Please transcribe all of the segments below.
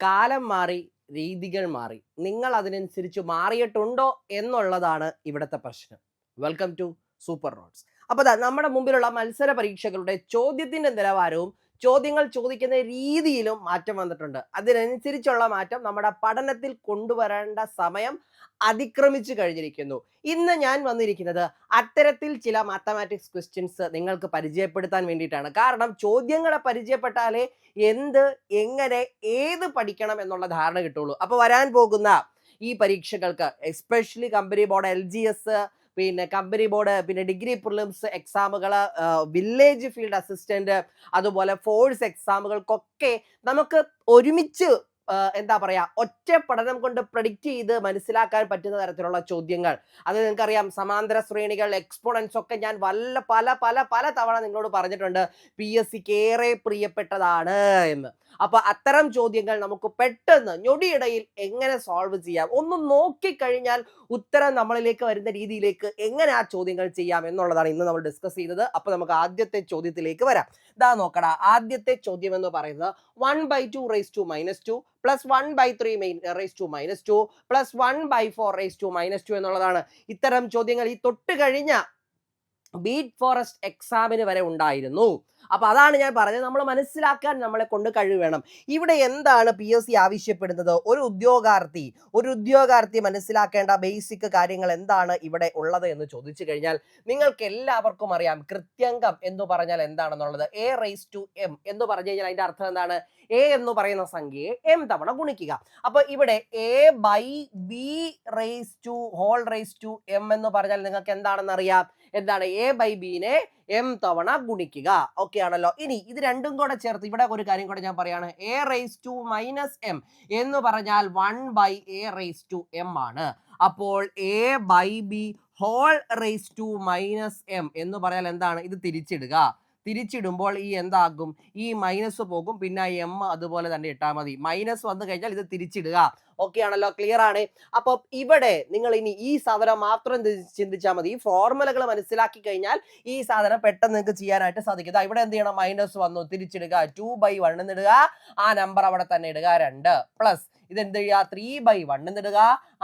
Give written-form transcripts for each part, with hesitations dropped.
കാലം മാറി, രീതികൾ മാറി. നിങ്ങൾ അതിനനുസരിച്ച് മാറിയിട്ടുണ്ടോ എന്നുള്ളതാണ് ഇവിടുത്തെ പ്രശ്നം. Welcome to super notes. അപ്പോൾ ദാ നമ്മുടെ മുമ്പിലുള്ള മത്സര പരീക്ഷകളുടെ ചോദ്യത്തിന്റെ നിലവാരവും ചോദ്യങ്ങൾ ചോദിക്കുന്ന രീതിയിലും മാറ്റം വന്നിട്ടുണ്ട്. അതിനനുസരിച്ചുള്ള മാറ്റം നമ്മുടെ പഠനത്തിൽ കൊണ്ടുവരേണ്ട സമയം അതിക്രമിച്ചു കഴിഞ്ഞിരിക്കുന്നു. ഇന്ന് ഞാൻ വന്നിരിക്കുന്നത് അത്തരത്തിൽ ചില മാത്തമാറ്റിക്സ് ക്വസ്റ്റ്യൻസ് നിങ്ങൾക്ക് പരിചയപ്പെടുത്താൻ വേണ്ടിയിട്ടാണ്. കാരണം ചോദ്യങ്ങളെ പരിചയപ്പെട്ടാലേ എന്ത്, എങ്ങനെ, ഏത് പഠിക്കണം എന്നുള്ള ധാരണ കിട്ടുള്ളൂ. അപ്പോൾ വരാൻ പോകുന്ന ഈ പരീക്ഷകൾക്ക് എസ്പെഷ്യലി കമ്പനി ബോർഡ്, LGS, പിന്നെ കമ്പനി ബോർഡ്, പിന്നെ ഡിഗ്രി പ്രിലിംസ് എക്സാമുകൾ, വില്ലേജ് ഫീൽഡ് അസിസ്റ്റന്റ്, അതുപോലെ ഫോഴ്സ് എക്സാമുകൾക്കൊക്കെ നമുക്ക് ഒരുമിച്ച് എന്താ പറയാ, ഒറ്റ പഠനം കൊണ്ട് പ്രഡിക്റ്റ് ചെയ്ത് മനസ്സിലാക്കാൻ പറ്റുന്ന തരത്തിലുള്ള ചോദ്യങ്ങൾ. അത് നിങ്ങൾക്കറിയാം, സമാന്തര ശ്രേണികൾ, എക്സ്പോണൻസ് ഒക്കെ ഞാൻ പല പല പല തവണ നിങ്ങളോട് പറഞ്ഞിട്ടുണ്ട്, PSCക്ക് ഏറെ പ്രിയപ്പെട്ടതാണ് എന്ന്. അപ്പൊ അത്തരം ചോദ്യങ്ങൾ നമുക്ക് പെട്ടെന്ന് ഞൊടിയിടയിൽ എങ്ങനെ സോൾവ് ചെയ്യാം, ഒന്ന് നോക്കിക്കഴിഞ്ഞാൽ ഉത്തരം നമ്മളിലേക്ക് വരുന്ന രീതിയിലേക്ക് എങ്ങനെ ആ ചോദ്യങ്ങൾ ചെയ്യാം എന്നുള്ളതാണ് ഇന്ന് നമ്മൾ ഡിസ്കസ് ചെയ്തത്. അപ്പൊ നമുക്ക് ആദ്യത്തെ ചോദ്യത്തിലേക്ക് വരാം. ഇതാ നോക്കടാ, ആദ്യത്തെ ചോദ്യം എന്ന് പറയുന്നത് 1/2 raised to -2 plus 1/3 raised to -2 plus 1/4 raised to -2 എന്നുള്ളതാണ്. ഇത്തരം ചോദ്യങ്ങൾ ഈ തൊട്ട് കഴിഞ്ഞ ബീറ്റ് ഫോറസ്റ്റ് എക്സാമിന് വരെ ഉണ്ടായിരുന്നു. അപ്പൊ അതാണ് ഞാൻ പറഞ്ഞത്, നമ്മൾ മനസ്സിലാക്കാൻ നമ്മളെ കൊണ്ട് കഴിവ് വേണം. ഇവിടെ എന്താണ് PSC ആവശ്യപ്പെടുന്നത്? ഒരു ഉദ്യോഗാർത്ഥി മനസ്സിലാക്കേണ്ട ബേസിക് കാര്യങ്ങൾ എന്താണ് ഇവിടെ ഉള്ളത് എന്ന് ചോദിച്ചു കഴിഞ്ഞാൽ നിങ്ങൾക്ക് എല്ലാവർക്കും അറിയാം കൃത്യംഗം എന്ന് പറഞ്ഞാൽ എന്താണെന്നുള്ളത്. A⁻m എന്ന് പറഞ്ഞു കഴിഞ്ഞാൽ അതിന്റെ അർത്ഥം എന്താണ്? A എന്ന് പറയുന്ന സംഖ്യയെ m തവണ ഗുണിക്കുക. അപ്പൊ ഇവിടെ A/B⁻m എന്ന് പറഞ്ഞാൽ നിങ്ങൾക്ക് എന്താണെന്ന് അറിയാം. എന്താണ്? A/B-നെ m തവണ ഗുണിക്കുക. ഓക്കെ ആണല്ലോ. ഇനി ഇത് രണ്ടും കൂടെ ചേർത്ത് ഇവിടെ ഒരു കാര്യം കൂടെ ഞാൻ പറയാണ്. A⁻m എന്ന് പറഞ്ഞാൽ 1/A⁻m ആണ്. അപ്പോൾ A/B⁻m എന്ന് പറഞ്ഞാൽ എന്താണ്? ഇത് തിരിച്ചിടുമ്പോൾ ഈ എന്താകും? ഈ മൈനസ് പോകും, പിന്നെ m അതുപോലെ തന്നെ ഇട്ടാൽ മതി. മൈനസ് വന്നു കഴിഞ്ഞാൽ ഇത് തിരിച്ചിടുക. ഓക്കെ ആണല്ലോ, ക്ലിയർ ആണ്. അപ്പൊ ഇവിടെ നിങ്ങൾ ഇനി ഈ സാധനം മാത്രം ചിന്തിച്ചാൽ മതി. ഈ ഫോർമുലകൾ മനസ്സിലാക്കി കഴിഞ്ഞാൽ ഈ സാധനം പെട്ടെന്ന് നിങ്ങൾക്ക് ചെയ്യാനായിട്ട് സാധിക്കും. ഇവിടെ എന്ത് ചെയ്യണം? മൈനസ് വന്നു, തിരിച്ചിടുക, 2/1 എന്നിടുക, ആ നമ്പർ അവിടെ തന്നെ ഇടുക, 2 പ്ലസ് ഇതെന്ത് ചെയ്യുക? 3/1 എന്നിടുക,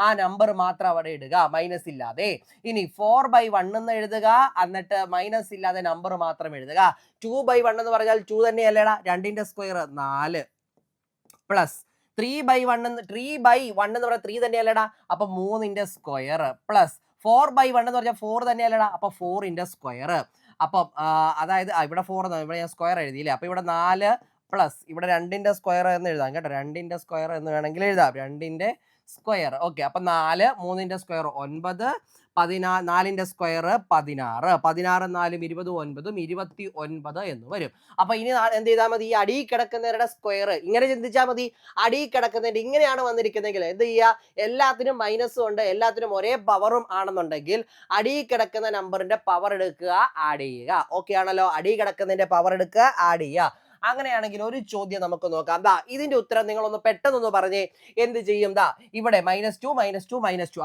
ആ നമ്പർ മാത്രം അവിടെ ഇടുക, മൈനസ് ഇല്ലാതെ. ഇനി 4/1 എന്ന് എഴുതുക, എന്നിട്ട് മൈനസ് ഇല്ലാതെ നമ്പർ മാത്രം എഴുതുക. 2/1 എന്ന് പറഞ്ഞാൽ 2 തന്നെയല്ലേടാ, 2ന്റെ സ്ക്വയർ 4 പ്ലസ് 3/1 എന്ന് പറഞ്ഞാൽ 3 തന്നെയല്ലേടാ, അപ്പൊ 3ന്റെ സ്ക്വയർ പ്ലസ് 4/1 എന്ന് പറഞ്ഞാൽ 4 തന്നെയല്ലേടാ, അപ്പൊ 4ന്റെ സ്ക്വയർ. അപ്പം അതായത് ഇവിടെ 4 ഇവിടെ ഞാൻ സ്ക്വയർ എഴുതിയില്ലേ, അപ്പൊ ഇവിടെ 4 പ്ലസ് ഇവിടെ 2ന്റെ സ്ക്വയർ എന്ന് എഴുതാം കേട്ടോ. 2ന്റെ സ്ക്വയർ എന്ന് വേണമെങ്കിൽ എഴുതാം, 2ന്റെ സ്ക്വയർ. ഓക്കെ, അപ്പൊ 4, 3ന്റെ സ്ക്വയർ 9, 4ന്റെ സ്ക്വയർ 16, 16 4 20, 29 എന്ന് വരും. അപ്പൊ ഇനി എന്ത് ചെയ്താൽ മതി? ഈ അടിയിൽ കിടക്കുന്നവരുടെ സ്ക്വയർ ഇങ്ങനെ ചിന്തിച്ചാൽ മതി. അടിയിൽ കിടക്കുന്നതിന്റെ ഇങ്ങനെയാണ് വന്നിരിക്കുന്നതെങ്കിൽ എന്ത് ചെയ്യുക? എല്ലാത്തിനും മൈനസും ഉണ്ട്, എല്ലാത്തിനും ഒരേ പവറും ആണെന്നുണ്ടെങ്കിൽ അടിയിൽ കിടക്കുന്ന നമ്പറിന്റെ പവർ എടുക്കുക, ആഡ് ചെയ്യുക. ഓക്കെ ആണല്ലോ, അടിയിൽ കിടക്കുന്നതിന്റെ പവർ എടുക്കുക, ആഡ് ചെയ്യുക. അങ്ങനെയാണെങ്കിൽ ഒരു ചോദ്യം നമുക്ക് നോക്കാം. ദാ ഇതിന്റെ ഉത്തരം നിങ്ങളൊന്ന് പെട്ടെന്നൊന്ന് പറഞ്ഞേ. എന്ത് ചെയ്യും? ദാ ഇവിടെ -2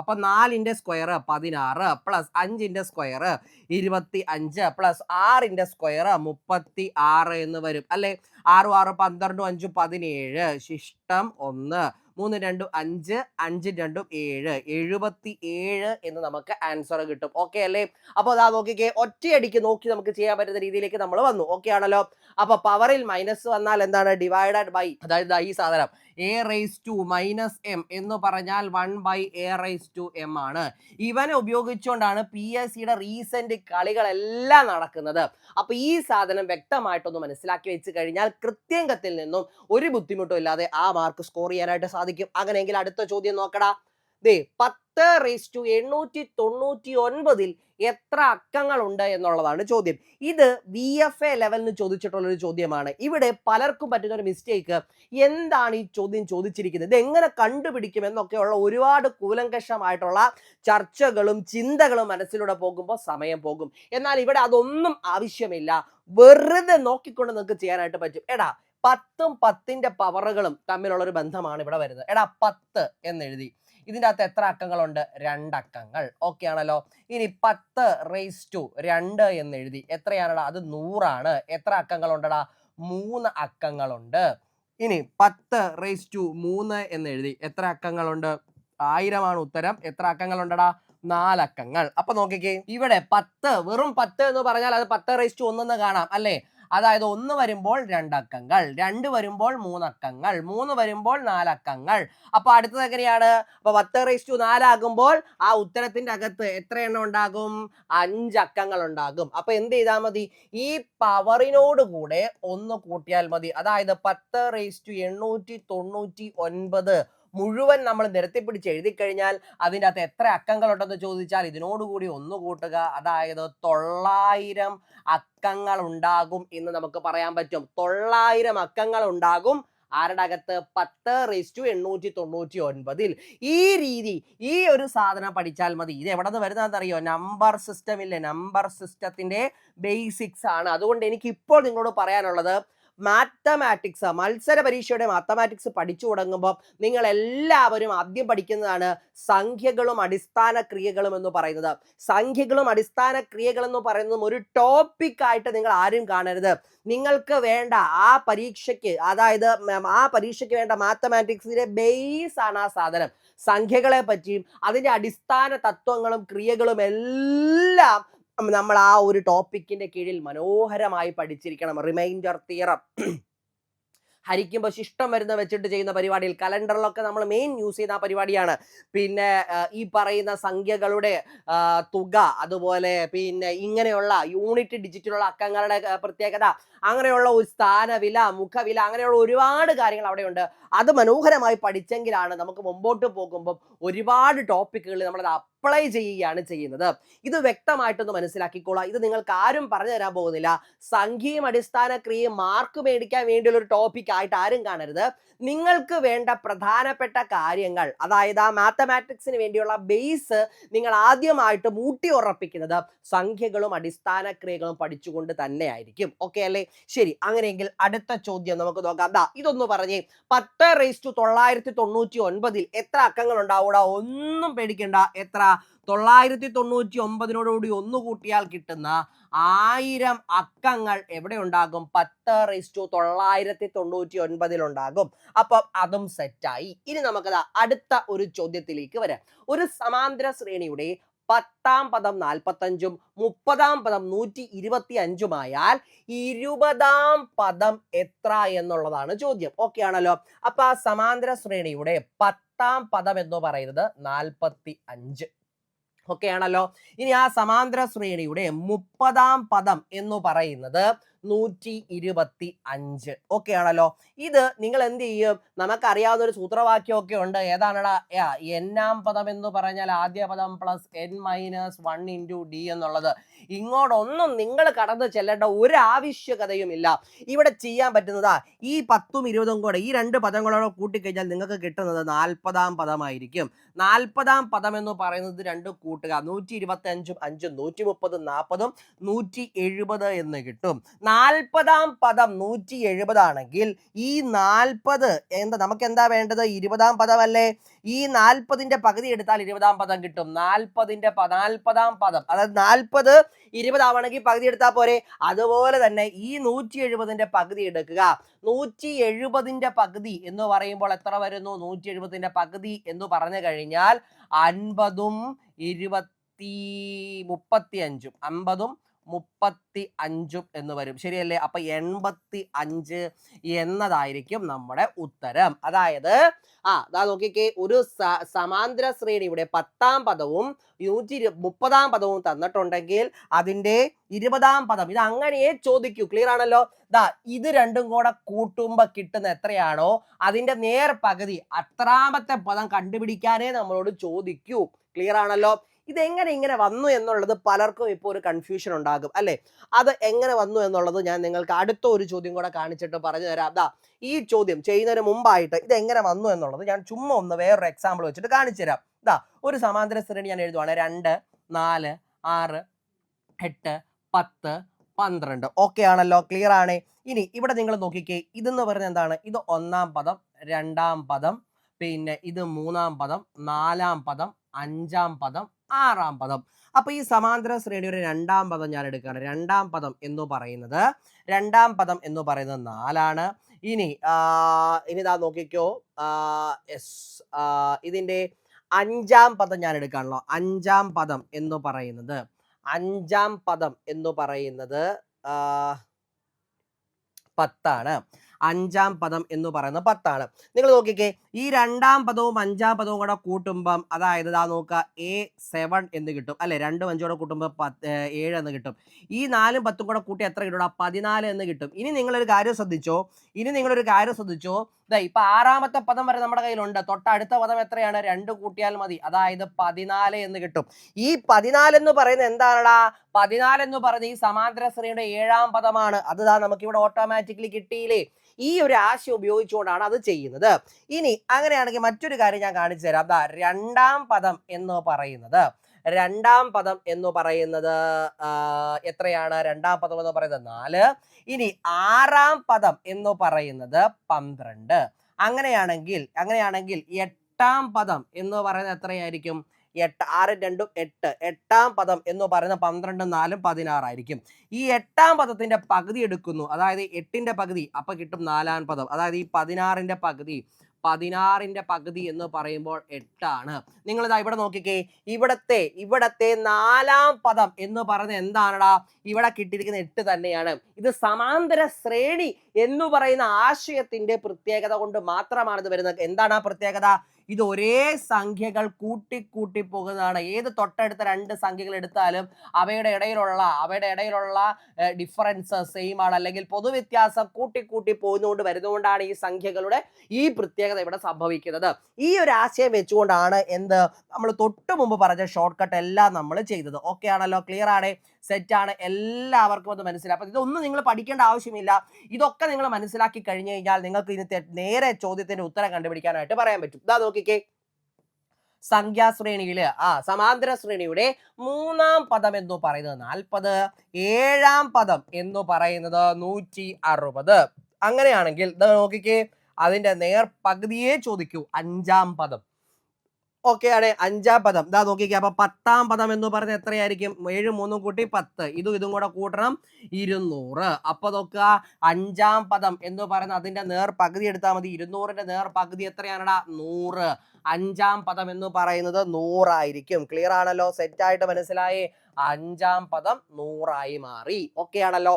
അപ്പൊ 4ന്റെ സ്ക്വയർ 16 പ്ലസ് 5ന്റെ സ്ക്വയർ 25 പ്ലസ് 6ന്റെ സ്ക്വയർ 36 എന്ന് വരും അല്ലെ. 6 6 12 5 17, ശിഷ്ടം 1, 3 2 5, 5 2 7, 77 എന്ന് നമുക്ക് ആൻസർ കിട്ടും. ഓക്കെ അല്ലേ? അപ്പൊ അതാ നോക്കിക്കേ, ഒറ്റയടിക്ക് നോക്കി നമുക്ക് ചെയ്യാൻ പറ്റുന്ന രീതിയിലേക്ക് നമ്മൾ വന്നു. ഓക്കെ ആണല്ലോ. അപ്പൊ പവറിൽ മൈനസ് വന്നാൽ എന്താണ്? ഡിവൈഡഡ് ബൈ, അതായത് ഈ സാധനം A⁻m എന്ന് പറഞ്ഞാൽ 1/A⁻m ആണ്. ഇവനെ ഉപയോഗിച്ചുകൊണ്ടാണ് PSCയുടെ റീസെന്റ് കളികളെല്ലാം നടക്കുന്നത്. അപ്പൊ ഈ സാധനം വ്യക്തമായിട്ടൊന്ന് മനസ്സിലാക്കി വെച്ച് കഴിഞ്ഞാൽ കൃത്യംഗത്തിൽ നിന്നും ഒരു ബുദ്ധിമുട്ടും ഇല്ലാതെ ആ മാർക്ക് സ്കോർ ചെയ്യാനായിട്ട് സാധിക്കും. അങ്ങനെയെങ്കിൽ അടുത്ത ചോദ്യം നോക്കടാ. 10⁻899 എത്ര അക്കങ്ങൾ ഉണ്ട് എന്നുള്ളതാണ് ചോദ്യം. ഇത് VFA ലെവലിന് ചോദിച്ചിട്ടുള്ളൊരു ചോദ്യമാണ്. ഇവിടെ പലർക്കും പറ്റുന്ന ഒരു മിസ്റ്റേക്ക്, എന്താണ് ഈ ചോദ്യം ചോദിച്ചിരിക്കുന്നത്, ഇത് എങ്ങനെ കണ്ടുപിടിക്കും എന്നൊക്കെയുള്ള ഒരുപാട് കൂലങ്കഷമായിട്ടുള്ള ചർച്ചകളും ചിന്തകളും മനസ്സിലൂടെ പോകുമ്പോൾ സമയം പോകും. എന്നാൽ ഇവിടെ അതൊന്നും ആവശ്യമില്ല. വെറുതെ നോക്കിക്കൊണ്ട് നിങ്ങൾക്ക് ചെയ്യാനായിട്ട് പറ്റും. എടാ 10ഉം 10ന്റെ പവറുകളും തമ്മിലുള്ള ഒരു ബന്ധമാണ് ഇവിടെ വരുന്നത്. എടാ 10 എന്നെഴുതി, ഇതിൻ്റെ അകത്ത് എത്ര അക്കങ്ങളുണ്ട്? 2 അക്കങ്ങൾ. ഓക്കെ ആണല്ലോ. ഇനി 10⁻2 എന്ന് എഴുതി, എത്രയാണടാ? അത് 100 ആണ്. എത്ര അക്കങ്ങളുണ്ടടാ? 3 അക്കങ്ങളുണ്ട്. ഇനി 10⁻³ എന്ന് എഴുതി. എത്ര അക്കങ്ങളുണ്ട്? 1000 ഉത്തരം. എത്ര അക്കങ്ങളുണ്ടടാ? 4 അക്കങ്ങൾ. അപ്പൊ നോക്കിക്കേ, ഇവിടെ 10 വെറും 10 എന്ന് പറഞ്ഞാൽ അത് 10⁻1 എന്ന് കാണാം അല്ലേ? അതായത് 1 വരുമ്പോൾ 2 അക്കങ്ങൾ, 2 വരുമ്പോൾ 3 അക്കങ്ങൾ, 3 വരുമ്പോൾ 4 അക്കങ്ങൾ. അപ്പൊ അടുത്തത് എങ്ങനെയാണ്? അപ്പൊ 10⁻4 ആകുമ്പോൾ ആ ഉത്തരത്തിന്റെ അകത്ത് എത്ര എണ്ണം ഉണ്ടാകും? 5 അക്കങ്ങൾ ഉണ്ടാകും. അപ്പൊ എന്ത് ചെയ്താൽ മതി? ഈ പവറിനോട് കൂടെ 1 കൂട്ടിയാൽ മതി. അതായത് 10⁻899 മുഴുവൻ നമ്മൾ നിരത്തി പിടിച്ച് എഴുതി കഴിഞ്ഞാൽ അതിൻ്റെ അകത്ത് എത്ര അക്കങ്ങൾ ഉണ്ടെന്ന് ചോദിച്ചാൽ ഇതിനോടുകൂടി 1 കൂട്ടുക, അതായത് 900 അക്കങ്ങൾ ഉണ്ടാകും എന്ന് നമുക്ക് പറയാൻ പറ്റും. 900 അക്കങ്ങൾ ഉണ്ടാകും ആരുടെ അകത്ത്? 10⁻899. ഈ രീതി, ഈ ഒരു സാധനം പഠിച്ചാൽ മതി. ഇത് എവിടെ നിന്ന് വരുന്നതെന്നറിയോ? നമ്പർ സിസ്റ്റം ഇല്ലേ, നമ്പർ സിസ്റ്റത്തിന്റെ ബേസിക്സ് ആണ്. അതുകൊണ്ട് എനിക്ക് ഇപ്പോൾ നിങ്ങളോട് പറയാനുള്ളത്, മാത്തമാറ്റിക്സ്, മത്സര പരീക്ഷയുടെ മാത്തമാറ്റിക്സ് പഠിച്ചു തുടങ്ങുമ്പോൾ നിങ്ങൾ എല്ലാവരും ആദ്യം പഠിക്കുന്നതാണ് സംഖ്യകളും അടിസ്ഥാന ക്രിയകളും എന്ന് പറയുന്നത്. സംഖ്യകളും അടിസ്ഥാന ക്രിയകൾ എന്ന് പറയുന്നതും ഒരു ടോപ്പിക് ആയിട്ട് നിങ്ങൾ ആരും കാണരുത്. നിങ്ങൾക്ക് വേണ്ട ആ പരീക്ഷയ്ക്ക്, അതായത് ആ പരീക്ഷയ്ക്ക് വേണ്ട മാത്തമാറ്റിക്സിന്റെ ബേസ് ആണ് ആ സാധനം. സംഖ്യകളെ പറ്റിയും അതിന്റെ അടിസ്ഥാന തത്വങ്ങളും ക്രിയകളും എല്ലാം നമ്മൾ ആ ഒരു ടോപ്പിക്കിന്റെ കീഴിൽ മനോഹരമായി പഠിച്ചിരിക്കണം. റിമൈൻഡർ തിയറം ഹരിക്കുമ്പോൾ ശിഷ്ടം വരുന്ന വെച്ചിട്ട് ചെയ്യുന്ന പരിപാടിയിൽ, കലണ്ടറിലൊക്കെ നമ്മൾ മെയിൻ യൂസ് ചെയ്യുന്ന ആ പരിപാടിയാണ്. പിന്നെ ഈ പറയുന്ന സംഖ്യകളുടെ തുക, അതുപോലെ പിന്നെ ഇങ്ങനെയുള്ള യൂണിറ്റ് ഡിജിറ്റിലുള്ള അക്കങ്ങളുടെ പ്രത്യേകത, അങ്ങനെയുള്ള ഒരു സ്ഥാനവില, മുഖവില, അങ്ങനെയുള്ള ഒരുപാട് കാര്യങ്ങൾ അവിടെയുണ്ട്. അത് മനോഹരമായി പഠിച്ചെങ്കിലാണ് നമുക്ക് മുമ്പോട്ട് പോകുമ്പോൾ ഒരുപാട് ടോപ്പിക്കുകളിൽ നമ്മളത് അപ്ലൈ ചെയ്യുകയാണ് ചെയ്യുന്നത്. ഇത് വ്യക്തമായിട്ടൊന്ന് മനസ്സിലാക്കിക്കോളാം. ഇത് നിങ്ങൾക്ക് ആരും പറഞ്ഞു തരാൻ പോകുന്നില്ല. സംഖ്യയും അടിസ്ഥാന ക്രിയയും മാർക്ക് മേടിക്കാൻ വേണ്ടിയുള്ള ഒരു ടോപ്പിക് ആയിട്ട് ആരും കാണരുത്. നിങ്ങൾക്ക് വേണ്ട പ്രധാനപ്പെട്ട കാര്യങ്ങൾ, അതായത് ആ മാത്തമാറ്റിക്സിന് വേണ്ടിയുള്ള ബേസ് നിങ്ങൾ ആദ്യമായിട്ട് ഊട്ടി ഉറപ്പിക്കുന്നത് സംഖ്യകളും അടിസ്ഥാന ക്രിയകളും പഠിച്ചുകൊണ്ട് തന്നെ ആയിരിക്കും. ഓക്കെ അല്ലേ? ശരി, അങ്ങനെയെങ്കിൽ അടുത്ത ചോദ്യം നമുക്ക് നോക്കാം. ഇതൊന്ന് പറഞ്ഞേ, 10⁻999 എത്ര അക്കങ്ങൾ ഉണ്ടാവൂടാ? ഒന്നും പേടിക്കണ്ട. എത്ര? 999 1 കൂട്ടിയാൽ കിട്ടുന്ന 1000 അക്കങ്ങൾ എവിടെ ഉണ്ടാകും? 10⁻999 ഉണ്ടാകും. അപ്പം അതും സെറ്റായി. ഇനി നമുക്കത് അടുത്ത ഒരു ചോദ്യത്തിലേക്ക് വരാം. ഒരു സമാന്തര ശ്രേണിയുടെ 10ാം പദം 45ഉം 30ാം പദം 125ഉമായാൽ 20ാം പദം എത്ര എന്നുള്ളതാണ് ചോദ്യം. ഓക്കെ ആണല്ലോ? അപ്പൊ ആ സമാന്തര ശ്രേണിയുടെ 10ാം പദം എന്ന് പറയുന്നത് 45. ഓക്കെ ആണല്ലോ? ഇനി ആ സമാന്തര ശ്രേണിയുടെ 30ാം പദം എന്ന് പറയുന്നത് 125. ഓക്കെ ആണല്ലോ? ഇത് നിങ്ങൾ എന്ത് ചെയ്യും? നമുക്കറിയാവുന്ന ഒരു സൂത്രവാക്യമൊക്കെ ഉണ്ട്. ഏതാണടാ? n-ാം പദം എന്ന് പറഞ്ഞാൽ ആദ്യ പദം പ്ലസ് n-1 ഇൻറ്റു ഡി എന്നുള്ളത്. ഇങ്ങോട്ടൊന്നും നിങ്ങൾ കടന്നു ചെല്ലേണ്ട ഒരു ആവശ്യകതയുമില്ല. ഇവിടെ ചെയ്യാൻ പറ്റുന്നതാ ഈ 10ഉം 20ഉം കൂടെ, ഈ 2 പദങ്ങളോടെ കൂട്ടിക്കഴിഞ്ഞാൽ നിങ്ങൾക്ക് കിട്ടുന്നത് 40ാം പദമായിരിക്കും. 40ാം പദം എന്ന് പറയുന്നത് 2 കൂട്ടുക, 125ഉം 5ഉം 130, 40ഉം 170 എന്ന് കിട്ടും. 40ാം പദം 170 ആണെങ്കിൽ ഈ 40 എന്താ, നമുക്ക് എന്താ വേണ്ടത്? 20ാം പദമല്ലേ? ഈ 40ന്റെ പകുതി എടുത്താൽ 20ാം പദം കിട്ടും. 40ാം പദം, അതായത് 40 20 ആവണമെങ്കിൽ പകുതി എടുത്താൽ പോരെ? അതുപോലെ തന്നെ ഈ 170ന്റെ പകുതി എടുക്കുക. 170ന്റെ പകുതി എന്ന് പറയുമ്പോൾ എത്ര വരുന്നു? 170ന്റെ പകുതി എന്ന് പറഞ്ഞു കഴിഞ്ഞാൽ 50ഉം 35ഉം 50ഉം 35ഉം എന്ന് വരും. ശരിയല്ലേ? അപ്പൊ 85 എന്നതായിരിക്കും നമ്മുടെ ഉത്തരം. അതായത് നോക്കിക്കേ, ഒരു സമാന്തര ശ്രേണിയുടെ 10ാം പദവും 130ാം പദവും തന്നിട്ടുണ്ടെങ്കിൽ അതിന്റെ 20ാം പദം, ഇത് അങ്ങനെയേ ചോദിക്കൂ. ക്ലിയർ ആണല്ലോ? ഇത് രണ്ടും കൂടെ കൂട്ടുമ്പോ കിട്ടുന്ന എത്രയാണോ അതിന്റെ നേർ പകുതി, അത്രാമത്തെ പദം കണ്ടുപിടിക്കാനേ നമ്മളോട് ചോദിക്കൂ. ക്ലിയർ ആണല്ലോ? ഇതെങ്ങനെ ഇങ്ങനെ വന്നു എന്നുള്ളത് പലർക്കും ഇപ്പോൾ ഒരു കൺഫ്യൂഷൻ ഉണ്ടാകും അല്ലെ? അത് എങ്ങനെ വന്നു എന്നുള്ളത് ഞാൻ നിങ്ങൾക്ക് അടുത്ത ഒരു ചോദ്യം കൂടെ കാണിച്ചിട്ട് പറഞ്ഞു തരാം. ഈ ചോദ്യം ചെയ്യുന്നതിന് മുമ്പായിട്ട് ഇത് എങ്ങനെ വന്നു എന്നുള്ളത് ഞാൻ ചുമ്മാ ഒന്ന് വേറൊരു എക്സാമ്പിൾ വെച്ചിട്ട് കാണിച്ചു തരാം. ഒരു സമാന്തര ശ്രേണി ഞാൻ എഴുതുവാണ്. 2, 4, 6, 8, 10, 12. ഓക്കെ ആണല്ലോ? ക്ലിയർ ആണ്? ഇനി ഇവിടെ നിങ്ങൾ നോക്കിക്കേ, ഇതെന്ന് പറയുന്നത് എന്താണ്? ഇത് 1ാം പദം, 2ാം പദം, പിന്നെ ഇത് 3ാം പദം, 4ാം പദം, 5ാം പദം, 6ാം പദം. അപ്പൊ ഈ സമാന്തര ശ്രേണിയുടെ 2ാം പദം ഞാൻ എടുക്കുകയാണ്. 2ാം പദം എന്ന് പറയുന്നത് 4 ആണ്. ഇനി ഇതാ നോക്കിക്കോ. യെസ്, ഇതിന്റെ 5ാം പദം ഞാൻ എടുക്കാണല്ലോ. 5ാം പദം എന്ന് പറയുന്നത് 10 ആണ്. 5ാം പദം എന്ന് പറയുന്നത് 10 ആണ്. നിങ്ങൾ നോക്കിക്കേ, ഈ 2ാം പദവും 5ാം പദവും കൂടെ കൂട്ടുമ്പം അതായത് നോക്കുക, A7 എന്ന് കിട്ടും അല്ലെ. 2ഉം 5ഉം കൂടെ കൂട്ടുമ്പോൾ 7 എന്ന് കിട്ടും. ഈ 4ഉം 10ഉം കൂടെ കൂട്ടി എത്ര കിട്ടും? 14 എന്ന് കിട്ടും. ഇനി നിങ്ങളൊരു കാര്യം ശ്രദ്ധിച്ചോ. ഇപ്പൊ 6ാമത്തെ പദം വരെ നമ്മുടെ കയ്യിലുണ്ട്. തൊട്ടടുത്ത പദം എത്രയാണ്? 2 കൂട്ടിയാൽ മതി. അതായത് 14 എന്ന് കിട്ടും. ഈ 14 എന്ന് പറയുന്നത് എന്താണടാ? 14 എന്ന് പറയുന്നത് ഈ സമാന്തര ശ്രേണിയുടെ 7ാം പദമാണ്. അത് നമുക്ക് ഇവിടെ ഓട്ടോമാറ്റിക്കലി കിട്ടിയില്ലേ? ഈ ഒരു ആശയം ഉപയോഗിച്ചുകൊണ്ടാണ് അത് ചെയ്യുന്നത്. ഇനി അങ്ങനെയാണെങ്കിൽ മറ്റൊരു കാര്യം ഞാൻ കാണിച്ചു തരാം. 2ാം പദം എന്ന് പറയുന്നത് എത്രയാണ്? 2ാം പദം എന്ന് പറയുന്നത് 4. ഇനി 6ാം പദം എന്ന് പറയുന്നത് 12. അങ്ങനെയാണെങ്കിൽ 8ാം പദം എന്ന് പറയുന്നത് എത്രയായിരിക്കും? 8, 6 2 8. 8ാം പദം എന്ന് പറയുന്നത് 12 4 16 ആയിരിക്കും. ഈ 8ാം പദത്തിന്റെ പകുതി എടുക്കുന്നു, അതായത് 8ന്റെ പകുതി, അപ്പൊ കിട്ടും 4ാം പദം. അതായത് ഈ 16ന്റെ പകുതി എന്ന് പറയുമ്പോൾ 8 ആണ്. നിങ്ങൾ ഇതാ ഇവിടെ നോക്കിക്കേ, ഇവിടത്തെ 4ാം പദം എന്ന് പറയുന്നത് എന്താണടാ? ഇവിടെ കിട്ടിയിരിക്കുന്ന 8 തന്നെയാണ്. ഇത് സമാന്തര ശ്രേണി എന്ന് പറയുന്ന ആശയത്തിന്റെ പ്രത്യേകത കൊണ്ട് മാത്രമാണ് ഇത് വരുന്നത്. എന്താണ് ആ പ്രത്യേകത? ഇത് ഒരേ സംഖ്യകൾ കൂട്ടി പോകുന്നതാണ്. ഏത് തൊട്ടടുത്ത 2 സംഖ്യകൾ എടുത്താലും അവയുടെ ഇടയിലുള്ള ഡിഫറൻസ് സെയിം ആണ്, അല്ലെങ്കിൽ പൊതുവ്യത്യാസം കൂട്ടി പോകുന്നതുകൊണ്ട് വരുന്നതുകൊണ്ടാണ് ഈ സംഖ്യകളുടെ ഈ പ്രത്യേകത ഇവിടെ സംഭവിക്കുന്നത്. ഈ ഒരു ആശയം വെച്ചുകൊണ്ടാണ് നമ്മൾ തൊട്ട് മുമ്പ് പറഞ്ഞ ഷോർട്ട് കട്ട് എല്ലാം നമ്മൾ ചെയ്തത്. ഓക്കെ ആണല്ലോ? ക്ലിയർ ആണ്? സെറ്റ് ആണ്? എല്ലാവർക്കും അത് മനസ്സിലായി. അപ്പൊ ഇതൊന്നും നിങ്ങൾ പഠിക്കേണ്ട ആവശ്യമില്ല. ഇതൊക്കെ നിങ്ങൾ മനസ്സിലാക്കി കഴിഞ്ഞു കഴിഞ്ഞാൽ നിങ്ങൾക്ക് ഇനി നേരെ ചോദ്യത്തിന്റെ ഉത്തരം കണ്ടുപിടിക്കാനായിട്ട് പറയാൻ പറ്റും. ഇതാ നോക്കിക്കേ, സംഖ്യാശ്രേണിയില് സമാന്തര ശ്രേണിയുടെ 3ാം പദം എന്ന് പറയുന്നത് 40, 7ാം പദം എന്ന് പറയുന്നത് 160. അങ്ങനെയാണെങ്കിൽ ഇതാ നോക്കിക്കേ, അതിന്റെ നേർ പകുതിയെ ചോദിക്കൂ. 5ാം പദം. ഓക്കെ ആണ്? 5ാം പദം ഇതാ നോക്കിക്കേ. അപ്പൊ 10ാം പദം എന്ന് പറയുന്നത് എത്രയായിരിക്കും? 7 3 കൂട്ടി 10, ഇതും കൂടെ കൂട്ടണം 200. അപ്പൊ നോക്കുക, 5ാം പദം എന്ന് പറയുന്നത് അതിന്റെ നേർ പകുതി എടുത്താൽ മതി. 200ന്റെ നേർ പകുതി എത്രയാണടാ? 100. 5ാം പദം എന്ന് പറയുന്നത് 100 ആയിരിക്കും. ക്ലിയർ ആണല്ലോ? സെറ്റ് ആയിട്ട് മനസ്സിലായേ? 5ാം പദം 100 ആയി മാറി. ഓക്കെ ആണല്ലോ?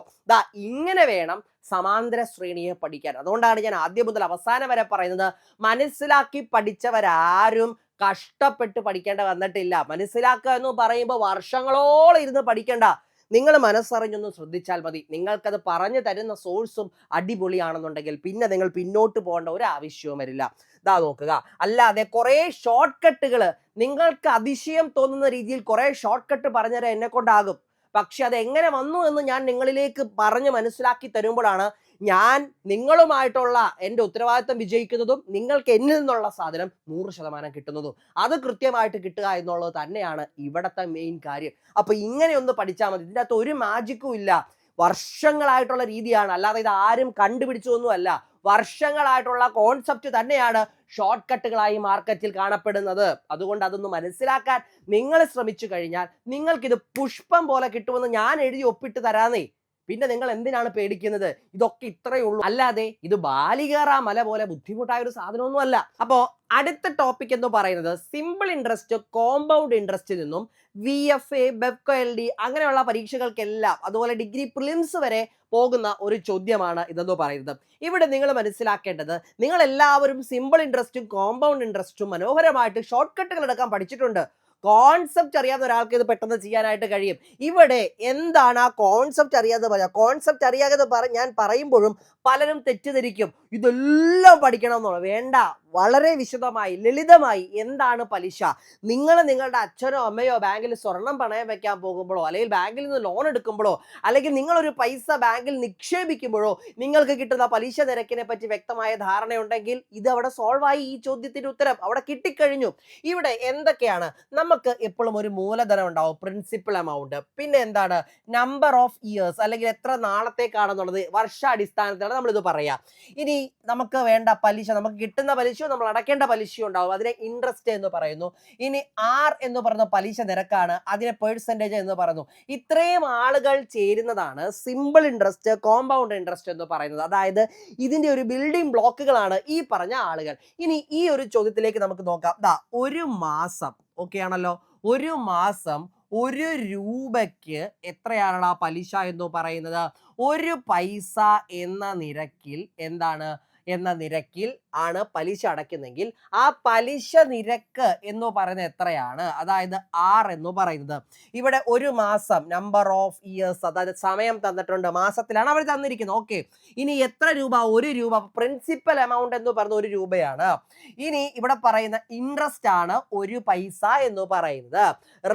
ഇങ്ങനെ വേണം സമാന്തര ശ്രേണിയെ പഠിക്കാൻ. അതുകൊണ്ടാണ് ഞാൻ ആദ്യം മുതൽ അവസാനം വരെ പറയുന്നത്, മനസ്സിലാക്കി പഠിച്ചവരാരും കഷ്ടപ്പെട്ട് പഠിക്കേണ്ട വന്നിട്ടില്ല. മനസ്സിലാക്കുക എന്ന് പറയുമ്പോൾ വർഷങ്ങളോളം ഇരുന്ന് പഠിക്കേണ്ട. നിങ്ങൾ മനസ്സറിഞ്ഞൊന്ന് ശ്രദ്ധിച്ചാൽ മതി. നിങ്ങൾക്കത് പറഞ്ഞു തരുന്ന സോഴ്സും അടിപൊളിയാണെന്നുണ്ടെങ്കിൽ പിന്നെ നിങ്ങൾ പിന്നോട്ട് പോകേണ്ട ഒരു ആവശ്യവും വരില്ല. നോക്കുക, അല്ലാതെ കുറെ ഷോർട്ട് കട്ടുകൾ, നിങ്ങൾക്ക് അതിശയം തോന്നുന്ന രീതിയിൽ കുറെ ഷോർട്ട് കട്ട് പറഞ്ഞുതരാൻ എന്നെ കൊണ്ടാകും. പക്ഷെ അത് എങ്ങനെ വന്നു എന്ന് ഞാൻ നിങ്ങളിലേക്ക് പറഞ്ഞ് മനസ്സിലാക്കി തരുമ്പോഴാണ് ഞാൻ നിങ്ങളുമായിട്ടുള്ള എൻ്റെ ഉത്തരവാദിത്തം വിജയിക്കുന്നതും നിങ്ങൾക്ക് എന്നിൽ നിന്നുള്ള സാധനം 100% കിട്ടുന്നതും. അത് കൃത്യമായിട്ട് കിട്ടുക എന്നുള്ളത് തന്നെയാണ് ഇവിടത്തെ മെയിൻ കാര്യം. അപ്പൊ ഇങ്ങനെ ഒന്ന് പഠിച്ചാൽ മതി. ഇതിൻ്റെ അകത്ത് ഒരു മാജിക്കും ഇല്ല. വർഷങ്ങളായിട്ടുള്ള രീതിയാണ്, അല്ലാതെ ഇത് ആരും കണ്ടുപിടിച്ചതൊന്നുമല്ല. വർഷങ്ങളായിട്ടുള്ള കോൺസെപ്റ്റ് തന്നെയാണ് ഷോർട്ട് കട്ടുകളായി മാർക്കറ്റിൽ കാണപ്പെടുന്നത്. അതുകൊണ്ട് അതൊന്ന് മനസ്സിലാക്കാൻ നിങ്ങൾ ശ്രമിച്ചു കഴിഞ്ഞാൽ നിങ്ങൾക്കിത് പുഷ്പം പോലെ കിട്ടുമെന്ന് ഞാൻ എഴുതി ഒപ്പിട്ട് തരാന്നേ. പിന്നെ നിങ്ങൾ എന്തിനാണ് പേടിക്കുന്നത്? ഇതൊക്കെ ഇത്രയേ ഉള്ളൂ, അല്ലാതെ ഇത് ബാലികേറാ മല പോലെ ബുദ്ധിമുട്ടായ ഒരു സാധനമൊന്നും അല്ല. അപ്പോ അടുത്ത ടോപ്പിക് എന്ന് പറയുന്നത് സിമ്പിൾ ഇൻട്രസ്റ്റ്, കോമ്പൗണ്ട് ഇൻട്രസ്റ്റിൽ നിന്നും VFA, ബെപ്കോ LD അങ്ങനെയുള്ള പരീക്ഷകൾക്കെല്ലാം, അതുപോലെ ഡിഗ്രി പ്രിലിംസ് വരെ പോകുന്ന ഒരു ചോദ്യമാണ് ഇതെന്ന് പറയുന്നത്. ഇവിടെ നിങ്ങൾ മനസ്സിലാക്കേണ്ടത്, നിങ്ങൾ എല്ലാവരും സിമ്പിൾ ഇൻട്രസ്റ്റും കോമ്പൗണ്ട് ഇൻട്രസ്റ്റും മനോഹരമായിട്ട് ഷോർട്ട് കട്ടുകൾ എടുക്കാൻ പഠിച്ചിട്ടുണ്ട്. കോൺസെപ്റ്റ് അറിയാത്ത ഒരാൾക്ക് ഇത് പെട്ടെന്ന് ചെയ്യാനായിട്ട് കഴിയും. ഇവിടെ എന്താണ് ആ കോൺസെപ്റ്റ് അറിയാതെ പറയാം. കോൺസെപ്റ്റ് അറിയാതെ ഞാൻ പറയുമ്പോഴും പലരും തെറ്റിദ്ധരിക്കും, ഇതെല്ലാം പഠിക്കണം എന്നുള്ളത്. വേണ്ട, വളരെ വിശദമായി ലളിതമായി എന്താണ് പലിശ, നിങ്ങൾ നിങ്ങളുടെ അച്ഛനോ അമ്മയോ ബാങ്കിൽ സ്വർണം പണയം വെക്കാൻ പോകുമ്പോഴോ, അല്ലെങ്കിൽ ബാങ്കിൽ നിന്ന് ലോൺ എടുക്കുമ്പോഴോ, അല്ലെങ്കിൽ നിങ്ങളൊരു പൈസ ബാങ്കിൽ നിക്ഷേപിക്കുമ്പോഴോ നിങ്ങൾക്ക് കിട്ടുന്ന പലിശ നിരക്കിനെ പറ്റി വ്യക്തമായ ധാരണയുണ്ടെങ്കിൽ ഇത് അവിടെ സോൾവ് ആയി. ഈ ചോദ്യത്തിന്റെ ഉത്തരം അവിടെ കിട്ടിക്കഴിഞ്ഞു. ഇവിടെ എന്തൊക്കെയാണ്? നമുക്ക് എപ്പോഴും ഒരു മൂലധനം ഉണ്ടാവും, പ്രിൻസിപ്പൽ എമൗണ്ട്, പിന്നെ എന്താണ് നമ്പർ ഓഫ് ഇയേഴ്സ്, അല്ലെങ്കിൽ എത്ര നാളത്തേക്കാണെന്നുള്ളത് വർഷാടിസ്ഥാനത്തിലാണ് നമ്മളിത് പറയാം. ഇനി നമുക്ക് വേണ്ട പലിശ, നമുക്ക് കിട്ടുന്ന പലിശ നമ്മൾ അടയ്ക്കേണ്ട പലിശയും ഉണ്ടാവും. അതിനെ ഇൻട്രസ്റ്റ് എന്ന് പറയുന്നു. ഇനി ആർ എന്ന് പറയുന്ന പലിശ നിരക്കാണ്, അതിനെ പെർസെൻറ്റേജ് എന്ന് പറയുന്നു. ഇത്രയും ആളുകൾ ചേരുന്നതാണ് സിമ്പിൾ ഇൻട്രസ്റ്റ്, കോമ്പൗണ്ട് ഇൻട്രസ്റ്റ് എന്ന് പറയുന്നത്. അതായത് ഇതിന്റെ ഒരു ബിൽഡിംഗ് ബ്ലോക്കുകളാണ് ഈ പറഞ്ഞ ആളുകൾ. ഇനി ഈ ഒരു ചോദ്യത്തിലേക്ക് നമുക്ക് നോക്കാം. ഒരു മാസം, ഓക്കെ ആണല്ലോ, ഒരു മാസം 1 രൂപയ്ക്ക് എത്രയാണ് ആ പലിശ എന്ന് പറയുന്നത്? 1 പൈസ എന്ന നിരക്കിൽ ആണ് പലിശ അടയ്ക്കുന്നെങ്കിൽ ആ പലിശ നിരക്ക് എന്ന് പറയുന്നത് എത്രയാണ്? അതായത് ആർ എന്ന് പറയുന്നത്. ഇവിടെ ഒരു മാസം, നമ്പർ ഓഫ് ഇയേഴ്സ്, അതായത് സമയം തന്നിട്ടുണ്ട്, മാസത്തിലാണ് അവർ തന്നിരിക്കുന്നത്. ഓക്കെ, ഇനി എത്ര രൂപ? 1 രൂപ. പ്രിൻസിപ്പൽ എമൗണ്ട് എന്ന് പറയുന്നത് 1 രൂപയാണ്. ഇനി ഇവിടെ പറയുന്ന ഇൻട്രസ്റ്റ് ആണ് 1 പൈസ എന്ന് പറയുന്നത്.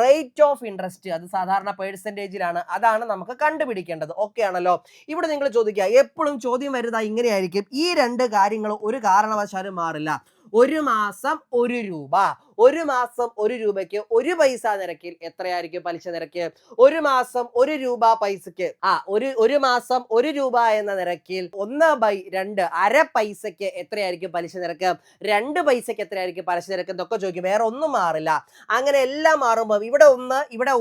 റേറ്റ് ഓഫ് ഇൻട്രസ്റ്റ് അത് സാധാരണ പെർസെൻറ്റേജിലാണ്, അതാണ് നമുക്ക് കണ്ടുപിടിക്കേണ്ടത്. ഓക്കെ ആണല്ലോ. ഇവിടെ നിങ്ങൾ ചോദിക്കുക, എപ്പോഴും ചോദ്യം വരുന്നത് ഇങ്ങനെയായിരിക്കും. ഈ രണ്ട് കാര്യങ്ങൾ ഒരു കാരണവശാലും മാറില്ല. ഒരു മാസം 1 രൂപ, ഒരു മാസം 1 രൂപയ്ക്ക് 1 പൈസ നിരക്കിൽ എത്രയായിരിക്കും പലിശ നിരക്ക്? ഒരു മാസം 1 രൂപ പൈസക്ക് ഒരു മാസം 1 രൂപ എന്ന നിരക്കിൽ 1/2 അര പൈസക്ക് എത്രയായിരിക്കും പലിശ നിരക്ക്? 2 പൈസക്ക് എത്രയായിരിക്കും പലിശ നിരക്ക് എന്നൊക്കെ ചോദിക്കും. വേറെ ഒന്നും മാറില്ല. അങ്ങനെ എല്ലാം മാറുമ്പോൾ ഇവിടെ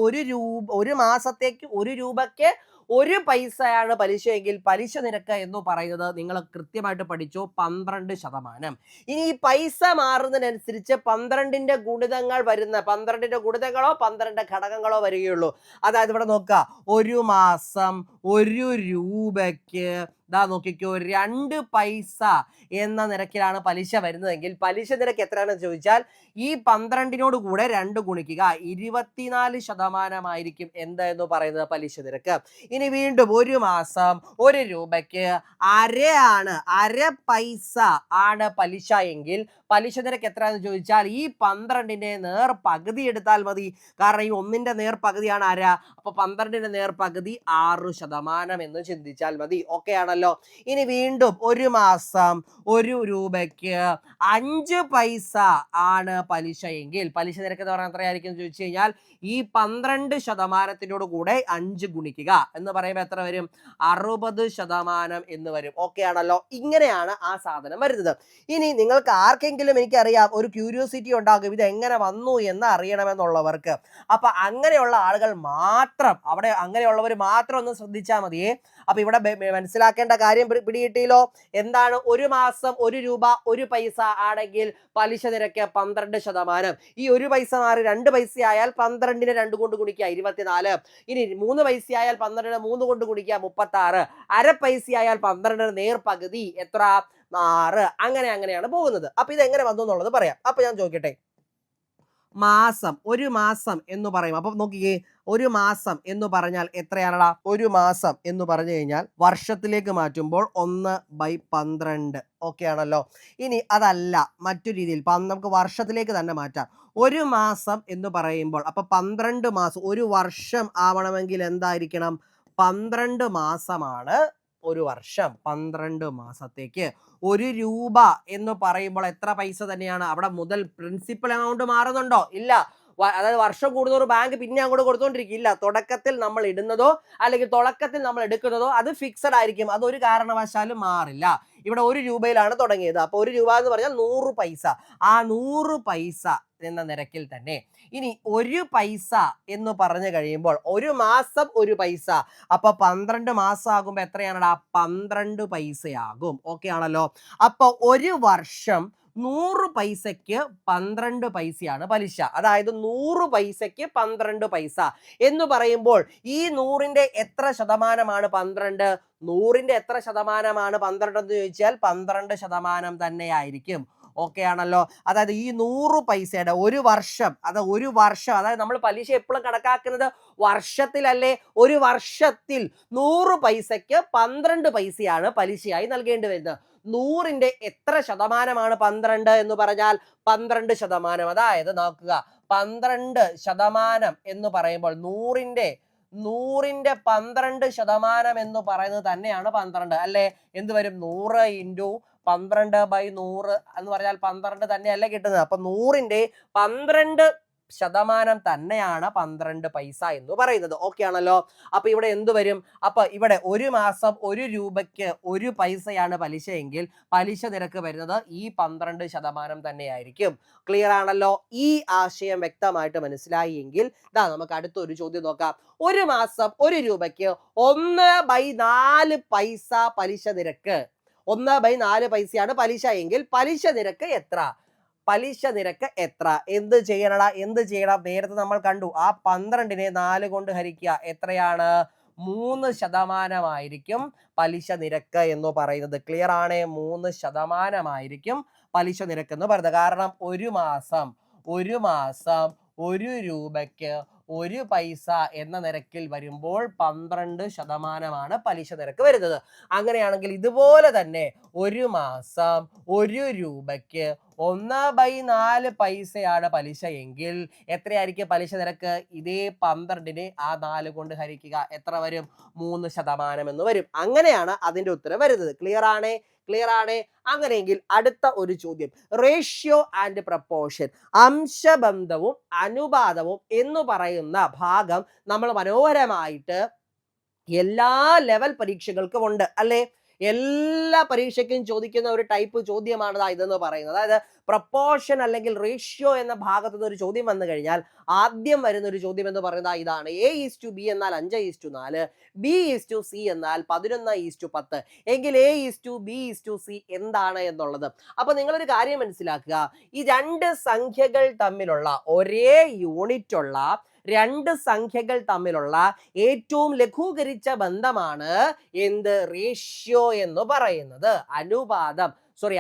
1 രൂപ, ഒരു മാസത്തേക്ക് 1 രൂപയ്ക്ക് 1 പൈസയാണ് പലിശയെങ്കിൽ പലിശ നിരക്ക് എന്ന് പറയുന്നത് നിങ്ങൾ കൃത്യമായിട്ട് പഠിച്ചു, 12%. ഇനി ഈ പൈസ മാറുന്നതിനനുസരിച്ച് 12ന്റെ ഗുണിതങ്ങൾ വരുന്ന 12ന്റെ ഗുണിതങ്ങളോ 12 ഘടകങ്ങളോ വരികയുള്ളൂ. അതായത് ഇവിടെ നോക്കുക, ഒരു മാസം 1 രൂപയ്ക്ക് നോക്കിക്കോ 2 പൈസ എന്ന നിരക്കിലാണ് പലിശ വരുന്നതെങ്കിൽ പലിശ നിരക്ക് എത്രയാണെന്ന് ചോദിച്ചാൽ ഈ 12നോട് കൂടെ 2 ഗുണിക്കുക, 24% എന്ന് പറയുന്നത് പലിശ നിരക്ക്. ഇനി വീണ്ടും ഒരു മാസം 1 രൂപയ്ക്ക് അര പൈസ ആണ് പലിശ എങ്കിൽ പലിശ നിരക്ക് എത്രയാണെന്ന് ചോദിച്ചാൽ ഈ 12ന്റെ നേർ പകുതി എടുത്താൽ മതി. കാരണം ഈ 1ന്റെ നേർ പകുതിയാണ് അര, അപ്പൊ 12ന്റെ നേർ പകുതി 6% എന്ന് ചിന്തിച്ചാൽ മതി. ഓക്കെ ആണല്ലോ. ഇനി വീണ്ടും ഒരു മാസം 1 രൂപയ്ക്ക് 5 പൈസ ആണ് പലിശ എങ്കിൽ പലിശ നിരക്ക് എന്ന് പറഞ്ഞാൽ എത്രയായിരിക്കും എന്ന് ചോദിച്ചു കഴിഞ്ഞാൽ ഈ 12%-നോട് കൂടെ 5 ഗുണിക്കുക എന്ന് പറയുമ്പോൾ എത്ര വരും? 60% എന്ന് വരും. ഓക്കെ ആണല്ലോ. ഇങ്ങനെയാണ് ആ സാധനം വരുന്നത്. ഇനി നിങ്ങൾക്ക് ആർക്കെങ്കിലും, എനിക്കറിയാം, ഒരു ക്യൂരിയോസിറ്റി ഉണ്ടാകും ഇത് എങ്ങനെ വന്നു എന്ന് അറിയണമെന്നുള്ളവർക്ക്. അപ്പൊ അങ്ങനെയുള്ള ആളുകൾ മാത്രം, അങ്ങനെയുള്ളവർ മാത്രം ഒന്ന് ശ്രദ്ധിച്ചാൽ മതിയേ. അപ്പൊ ഇവിടെ മനസ്സിലാക്കേണ്ട കാര്യം പിടികിട്ടിയല്ലോ. എന്താണ്? ഒരു മാസം 1 രൂപ 1 പൈസ ആണെങ്കിൽ പലിശ നിരക്ക് 12%. ഈ 1 പൈസ മാറി 2 പൈസ ആയാൽ 12നെ 2 കൊണ്ട് ഗുണിക്കുക 24. ഇനി 3 പൈസ ആയാൽ 12നെ 3 കൊണ്ട് ഗുണിക്കുക 36. അര പൈസ ആയാൽ 12ന്റെ നേർ പകുതി എത്ര? 6. അങ്ങനെയാണ് പോകുന്നത്. അപ്പൊ ഇത് എങ്ങനെ വന്നു എന്നുള്ളത് പറയാം. അപ്പൊ ഞാൻ ചോദിക്കട്ടെ, ഒരു മാസം എന്ന് പറയും. അപ്പൊ നോക്കിക്കേ, ഒരു മാസം എന്ന് പറഞ്ഞാൽ എത്രയാണടാ? ഒരു മാസം എന്ന് പറഞ്ഞു കഴിഞ്ഞാൽ വർഷത്തിലേക്ക് മാറ്റുമ്പോൾ 1/12. ഓക്കെ ആണല്ലോ. ഇനി അതല്ല, മറ്റു രീതിയിൽ നമുക്ക് വർഷത്തിലേക്ക് തന്നെ മാറ്റാം. ഒരു മാസം എന്ന് പറയുമ്പോൾ അപ്പൊ 12 മാസം, ഒരു വർഷം ആവണമെങ്കിൽ എന്തായിരിക്കണം? 12 മാസമാണ് ഒരു വർഷം. 12 മാസത്തേക്ക് 1 രൂപ എന്ന് പറയുമ്പോൾ എത്ര പൈസ തന്നെയാണ്? അവിടെ മുതൽ പ്രിൻസിപ്പൽ എമൗണ്ട് മാറുന്നുണ്ടോ? ഇല്ല. അതായത് വർഷം കൂടുന്നൊരു ബാങ്ക് പിന്നെ അങ്ങോട്ട് കൊടുത്തോണ്ടിരിക്കില്ല. തുടക്കത്തിൽ നമ്മൾ ഇടുന്നതോ അല്ലെങ്കിൽ തുടക്കത്തിൽ നമ്മൾ എടുക്കുന്നതോ അത് ഫിക്സഡ് ആയിരിക്കും. അതൊരു കാരണവശാലും മാറില്ല. ഇവിടെ 1 രൂപയിലാണ് തുടങ്ങിയത്. അപ്പൊ 1 രൂപ എന്ന് പറഞ്ഞാൽ 100 പൈസ. ആ 100 പൈസ എന്ന നിരക്കിൽ തന്നെ ഇനി 1 പൈസ എന്ന് പറഞ്ഞു കഴിയുമ്പോൾ ഒരു മാസം 1 പൈസ, അപ്പൊ 12 മാസം ആകുമ്പോ എത്രയാണടാ? 12 പൈസയാകും. ഓക്കെ ആണല്ലോ. അപ്പൊ ഒരു വർഷം 100 പൈസയ്ക്ക് 12 പൈസയാണ് പലിശ. അതായത് 100 പൈസയ്ക്ക് 12 പൈസ എന്ന് പറയുമ്പോൾ ഈ 100ന്റെ എത്ര ശതമാനമാണ് 12? 100ന്റെ എത്ര ശതമാനമാണ് 12 എന്ന് ചോദിച്ചാൽ 12% തന്നെയായിരിക്കും. ഓക്കെ ആണല്ലോ. അതായത് ഈ 100 പൈസയുടെ ഒരു വർഷം, അതായത് നമ്മൾ പലിശ എപ്പോഴും കണക്കാക്കുന്നത് വർഷത്തിലല്ലേ. ഒരു വർഷത്തിൽ 100 പൈസയ്ക്ക് 12 പൈസയാണ് പലിശയായി നൽകേണ്ടി വരുന്നത്. 100ന്റെ എത്ര ശതമാനമാണ് 12 എന്ന് പറഞ്ഞാൽ 12%. അതായത് നോക്കുക, 12% എന്ന് പറയുമ്പോൾ 100ന്റെ 12% എന്ന് പറയുന്നത് തന്നെയാണ് 12 അല്ലേ? എന്ത് വരും? 100 × 12/100 എന്ന് പറഞ്ഞാൽ 12 തന്നെയല്ലേ കിട്ടുന്നത്. അപ്പൊ 100ന്റെ 12 ശതമാനം തന്നെയാണ് 12 പൈസ എന്ന് പറയുന്നത്. ഓക്കെ ആണല്ലോ. അപ്പൊ ഇവിടെ എന്ത് വരും? അപ്പൊ ഇവിടെ ഒരു മാസം 1 രൂപയ്ക്ക് 1 പൈസയാണ് പലിശ എങ്കിൽ പലിശ നിരക്ക് വരുന്നത് ഈ 12% തന്നെയായിരിക്കും. ക്ലിയർ ആണല്ലോ. ഈ ആശയം വ്യക്തമായിട്ട് മനസ്സിലായി എങ്കിൽ നമുക്ക് അടുത്തൊരു ചോദ്യം നോക്കാം. ഒരു മാസം 1 രൂപയ്ക്ക് 1/4 പൈസ പലിശ നിരക്ക്, 1/4 പൈസയാണ് പലിശ എങ്കിൽ പലിശ നിരക്ക് എത്ര? പലിശ നിരക്ക് എത്ര? എന്ത് ചെയ്യണടാ? എന്ത് ചെയ്യണം? നേരത്തെ നമ്മൾ കണ്ടു, ആ 12നെ 4 കൊണ്ട് ഹരിക്കുക. എത്രയാണ്? 3% പലിശ നിരക്ക് എന്ന് പറയുന്നത്. ക്ലിയർ ആണ്. 3% പലിശ നിരക്ക് എന്ന് പറയുന്നത്. കാരണം ഒരു മാസം 1 രൂപയ്ക്ക് 1 പൈസ എന്ന നിരക്കിൽ വരുമ്പോൾ 12% പലിശ നിരക്ക് വരുന്നത്. അങ്ങനെയാണെങ്കിൽ ഇതുപോലെ തന്നെ ഒരു മാസം 1 രൂപയ്ക്ക് 1/4 പൈസയാണ് പലിശ എങ്കിൽ എത്രയായിരിക്കും പലിശ നിരക്ക്? ഇതേ 12നെ ആ 4 കൊണ്ട് ഹരിക്കുക. എത്ര വരും? 3% എന്ന് വരും. അങ്ങനെയാണ് അതിന്റെ ഉത്തരം വരുന്നത്. ക്ലിയർ ആണ്? ക്ലിയർ ആണ്. അങ്ങനെയെങ്കിൽ അടുത്ത ഒരു ചോദ്യം, റേഷ്യോ ആൻഡ് പ്രപ്പോർഷൻ, അംശബന്ധവും അനുപാതവും എന്ന് പറയുന്ന ഭാഗം നമ്മൾ മനോഹരമായിട്ട് എല്ലാ ലെവൽ പരീക്ഷകൾക്കും ഉണ്ട് അല്ലേ? എല്ലാ പരീക്ഷയ്ക്കും ചോദിക്കുന്ന ഒരു ടൈപ്പ് ചോദ്യമാണ് ഇതെന്ന് പറയുന്നത്. അതായത് പ്രപ്പോർഷൻ അല്ലെങ്കിൽ റേഷ്യോ എന്ന ഭാഗത്തു നിന്ന് ഒരു ചോദ്യം വന്നു കഴിഞ്ഞാൽ ആദ്യം വരുന്ന ഒരു ചോദ്യം എന്ന് പറയുന്നത് ഇതാണ്. A:B എന്നാൽ 5:4, B:C എന്നാൽ 11:10 എങ്കിൽ A:B:C എന്താണ് എന്നുള്ളത്. അപ്പൊ നിങ്ങളൊരു കാര്യം മനസ്സിലാക്കുക, ഈ രണ്ട് സംഖ്യകൾ തമ്മിലുള്ള ഒരേ യൂണിറ്റ് ഉള്ള രണ്ട് സംഖ്യകൾ തമ്മിലുള്ള ഏറ്റവും ലഘൂകരിച്ച ബന്ധമാണ് എന്ത്? റേഷ്യോ എന്ന് പറയുന്നത്.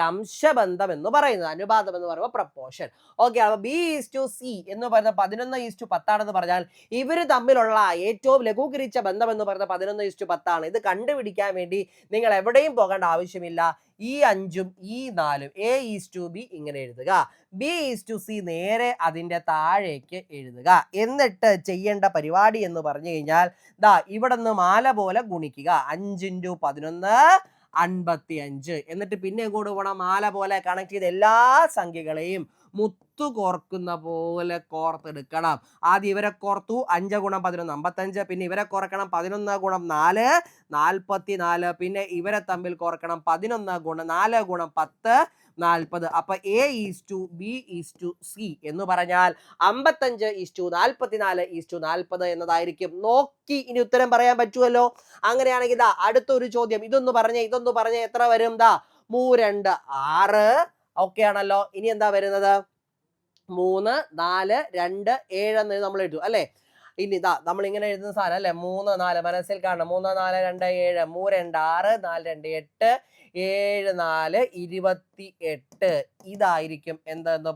അംശബന്ധം എന്ന് പറയുന്നത്. അനുപാതം എന്ന് പറയുമ്പോൾ പ്രപ്പോർഷൻ. ഓക്കെ. അപ്പൊ B:C എന്ന് പറയുന്നത് 11:10 ആണെന്ന് പറഞ്ഞാൽ ഇവര് തമ്മിലുള്ള ഏറ്റവും ലഘൂകരിച്ച ബന്ധം എന്ന് പറയുന്നത് 11:10 ആണ്. ഇത് കണ്ടുപിടിക്കാൻ വേണ്ടി നിങ്ങൾ എവിടെയും പോകേണ്ട ആവശ്യമില്ല. ഈ 5ഉം ഈ 4ഉം A:B ഇങ്ങനെ എഴുതുക, B:C നേരെ അതിന്റെ താഴേക്ക് എഴുതുക. എന്നിട്ട് ചെയ്യേണ്ട പരിപാടി എന്ന് പറഞ്ഞു കഴിഞ്ഞാൽ ഇവിടെ നിന്ന് മാല പോലെ ഗുണിക്കുക. 5 × 11 55. എന്നിട്ട് പിന്നെ എങ്ങോട്ട് പോകണം? മാല പോലെ കണക്ട് ചെയ്ത് എല്ലാ സംഖ്യകളെയും മുത്തു കോർക്കുന്ന പോലെ കോർത്തെടുക്കണം. ആദ്യം ഇവരെ കോർത്തു. 5 × 11 55. പിന്നെ ഇവരെ കോർക്കണം 11 × 4 44. പിന്നെ ഇവരെ തമ്മിൽ കോർക്കണം 11 × 4 × 10 40. അപ്പൊ A:B:C എന്ന് പറഞ്ഞാൽ 55:44:40 എന്നതായിരിക്കും. നോക്കി ഇനി ഉത്തരം പറയാൻ പറ്റുമല്ലോ. അങ്ങനെയാണെങ്കിൽ അടുത്തൊരു ചോദ്യം. ഇതൊന്ന് പറഞ്ഞേ എത്ര വരും? 3 2 6. ഓക്കെ ആണല്ലോ. ഇനി എന്താ വരുന്നത്? 3 4 2 7 എന്ന് നമ്മൾ എഴുതും അല്ലെ? ഇനി നമ്മൾ ഇങ്ങനെ എഴുതുന്ന സാധനം അല്ലെ? 3 4 മനസ്സിൽ കാണണം. 3 4 2 7, 3 2 6, 4 2 8, 7 4 28. ഇതായിരിക്കും എന്തെന്ന്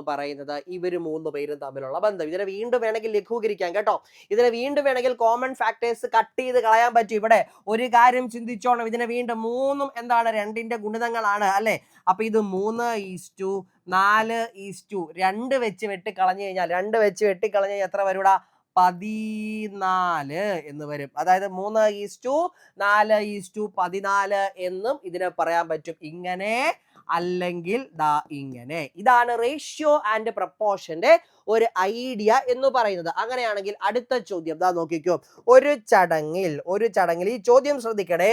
പറയുന്നത് ഇവര് 3 പേരും തമ്മിലുള്ള ബന്ധം. ഇതിനെ വീണ്ടും വേണമെങ്കിൽ ലഘൂകരിക്കാം കേട്ടോ. ഇതിനെ വീണ്ടും വേണമെങ്കിൽ കോമൺ ഫാക്ടേഴ്സ് കട്ട് ചെയ്ത് കളയാൻ പറ്റും. ഇവിടെ ഒരു കാര്യം ചിന്തിച്ചോണം. ഇതിനെ വീണ്ടും 3ഉം എന്താണ്? 2ന്റെ ഗുണിതങ്ങളാണ് അല്ലെ? അപ്പൊ ഇത് 3:4:2 വെച്ച് വെട്ടിക്കളഞ്ഞു കഴിഞ്ഞാൽ എത്ര വരൂടാ? 14 എന്ന് വരും. അതായത് 3:4:14 എന്നും ഇതിനെ പറയാൻ പറ്റും. ഇങ്ങനെ അല്ലെങ്കിൽ ഇങ്ങനെ. ഇതാണ് റേഷ്യോ ആൻഡ് പ്രപ്പോർഷന്റെ ഒരു ഐഡിയ എന്ന് പറയുന്നത്. അങ്ങനെയാണെങ്കിൽ അടുത്ത ചോദ്യം നോക്കിക്കോ. ഒരു ചടങ്ങിൽ ഈ ചോദ്യം ശ്രദ്ധിക്കണേ.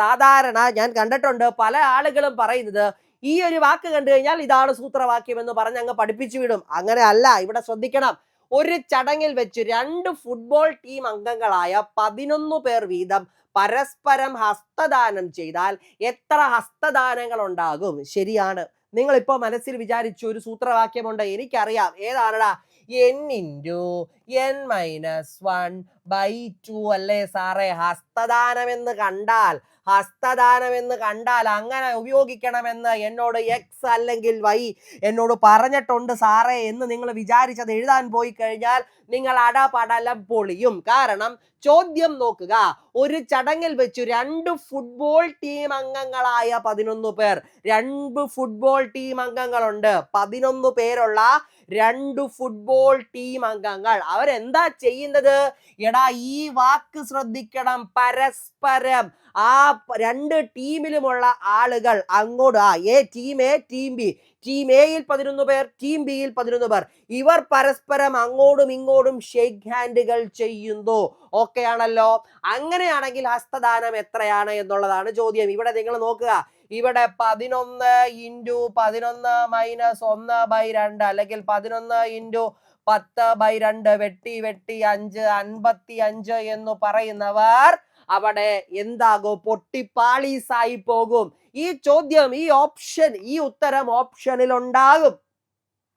സാധാരണ ഞാൻ കണ്ടിട്ടുണ്ട് പല ആളുകളും പറയുന്നത് ഈ ഒരു വാക്ക് കണ്ടു കഴിഞ്ഞാൽ ഇതാണ് സൂത്രവാക്യം എന്ന് പറഞ്ഞ് അങ്ങ് പഠിപ്പിച്ചു വിടും. അങ്ങനെ അല്ല. ഇവിടെ ശ്രദ്ധിക്കണം. ഒരു ചടങ്ങിൽ വെച്ച് 2 ഫുട്ബോൾ ടീം അംഗങ്ങളായ 11 പേർ വീതം പരസ്പരം ഹസ്തദാനം ചെയ്താൽ എത്ര ഹസ്തദാനങ്ങൾ ഉണ്ടാകും? ശരിയാണ്. നിങ്ങൾ ഇപ്പോ മനസ്സിൽ വിചാരിച്ചു ഒരു സൂത്രവാക്യമുണ്ട്. എനിക്കറിയാം. ഏതാണടാ? n(n-1/2) അല്ലേ സാറേ? ഹസ്തദാനം എന്ന് കണ്ടാൽ അങ്ങനെ ഉപയോഗിക്കണമെന്ന് എന്നോട് X അല്ലെങ്കിൽ Y എന്നോട് പറഞ്ഞിട്ടുണ്ട് സാറേ എന്ന് നിങ്ങൾ വിചാരിച്ചത് എഴുതാൻ പോയി കഴിഞ്ഞാൽ നിങ്ങൾ അടപടലം പൊളിയും. കാരണം ചോദ്യം നോക്കുക. ഒരു ചടങ്ങിൽ വെച്ച് 2 ഫുട്ബോൾ ടീം അംഗങ്ങളായ 11 പേർ, 2 ഫുട്ബോൾ ടീം അംഗങ്ങളുണ്ട്. 11 പേരുള്ള 2 ഫുട്ബോൾ ടീം അംഗങ്ങൾ അവരെന്താ ചെയ്യുന്നത്? എടാ ഈ വാക്ക് ശ്രദ്ധിക്കണം, പരസ്പരം. ആ രണ്ട് ടീമിലുമുള്ള ആളുകൾ അങ്ങോട്ട് team A team B, team എയിൽ 11 പേർ, ടീം ബിയിൽ 11 പേർ, ഇവർ പരസ്പരം അങ്ങോട്ടും ഇങ്ങോട്ടും ഷേക്ക് ഹാൻഡുകൾ ചെയ്യുന്നു. ഓക്കെ ആണല്ലോ. അങ്ങനെയാണെങ്കിൽ ഹസ്തദാനം എത്രയാണ് എന്നുള്ളതാണ് ചോദ്യം. ഇവിടെ നിങ്ങൾ നോക്കുക, ഇവിടെ 11 × 11 - 1/2 അല്ലെങ്കിൽ 11 × 10/2 വെട്ടി 5 55 എന്ന് പറയുന്നവർ അവിടെ എന്താകും? പൊട്ടിപ്പാളീസായി പോകും. ഈ ചോദ്യം, ഈ ഉത്തരം ഓപ്ഷനിൽ ഉണ്ടാകും.